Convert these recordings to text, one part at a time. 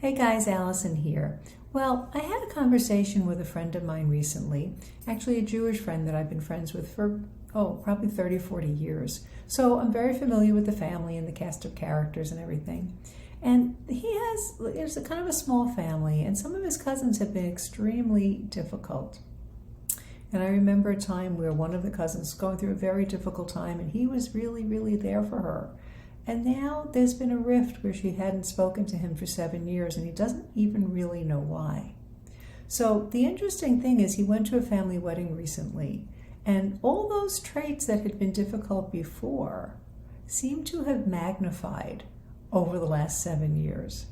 Hey guys, Allison here. Well, I had a conversation with a friend of mine recently, actually a Jewish friend that I've been friends with for, probably 30, 40 years. So I'm very familiar with the family and the cast of characters and everything. And it's a kind of a small family, and some of his cousins have been extremely difficult. And I remember a time where one of the cousins was going through a very difficult time, and he was really, really there for her. And now there's been a rift where she hadn't spoken to him for 7 years, and he doesn't even really know why. So the interesting thing is he went to a family wedding recently, and all those traits that had been difficult before seem to have magnified over the last 7 years.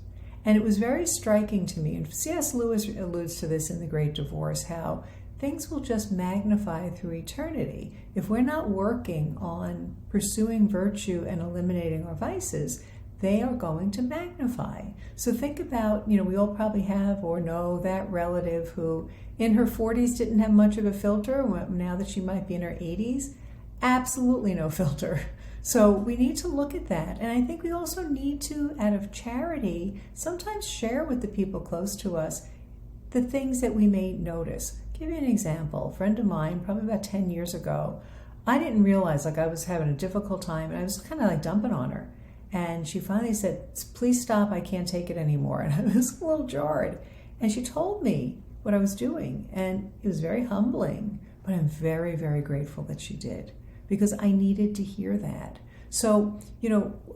And it was very striking to me, and C.S. Lewis alludes to this in The Great Divorce, how things will just magnify through eternity. If we're not working on pursuing virtue and eliminating our vices, they are going to magnify. So think about, we all probably have or know that relative who in her 40s didn't have much of a filter, now that she might be in her 80s, absolutely no filter. So we need to look at that. And I think we also need to, out of charity, sometimes share with the people close to us the things that we may notice. Give you an example. A friend of mine, probably about 10 years ago, I didn't realize I was having a difficult time, and I was kind of dumping on her. And she finally said, "Please stop, I can't take it anymore." And I was a little jarred. And she told me what I was doing, and it was very humbling, but I'm very, very grateful that she did, because I needed to hear that. So,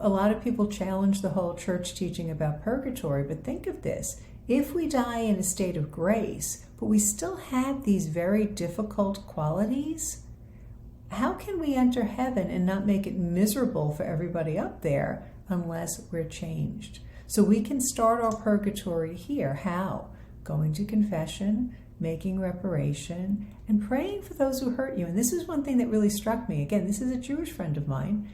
a lot of people challenge the whole church teaching about purgatory, but think of this. If we die in a state of grace, but we still have these very difficult qualities, how can we enter heaven and not make it miserable for everybody up there unless we're changed? So we can start our purgatory here. How? Going to confession, making reparation, and praying for those who hurt you. And this is one thing that really struck me. Again, this is a Jewish friend of mine.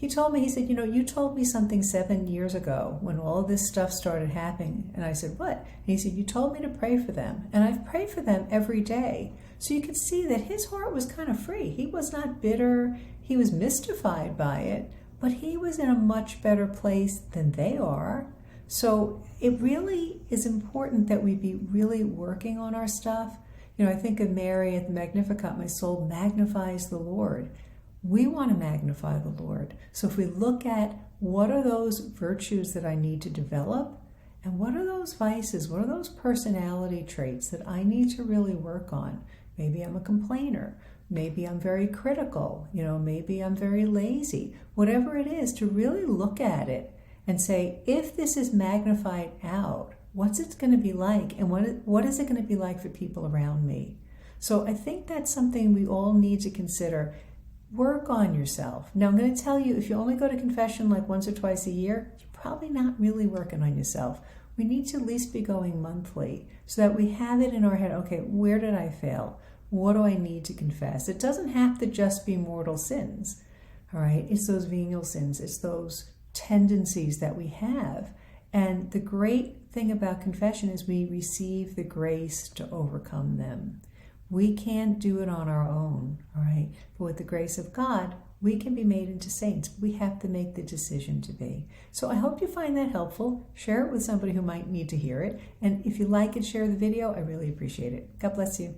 He told me, he said, you told me something 7 years ago when all of this stuff started happening. And I said, what? And he said, you told me to pray for them. And I've prayed for them every day. So you could see that his heart was kind of free. He was not bitter. He was mystified by it, but he was in a much better place than they are. So it really is important that we be really working on our stuff. I think of Mary at the Magnificat, my soul magnifies the Lord. We want to magnify the Lord. So if we look at what are those virtues that I need to develop, and what are those vices, what are those personality traits that I need to really work on? Maybe I'm a complainer. Maybe I'm very critical. Maybe I'm very lazy. Whatever it is, to really look at it and say, if this is magnified out, what's it going to be like? And what is it going to be like for people around me? So I think that's something we all need to consider. Work on yourself. Now, I'm going to tell you, if you only go to confession like once or twice a year, you're probably not really working on yourself. We need to at least be going monthly so that we have it in our head, okay, where did I fail? What do I need to confess? It doesn't have to just be mortal sins, all right? It's those venial sins. It's those tendencies that we have. And the great thing about confession is we receive the grace to overcome them. We can't do it on our own, all right? But with the grace of God, we can be made into saints. We have to make the decision to be. So I hope you find that helpful. Share it with somebody who might need to hear it. And if you like and share the video, I really appreciate it. God bless you.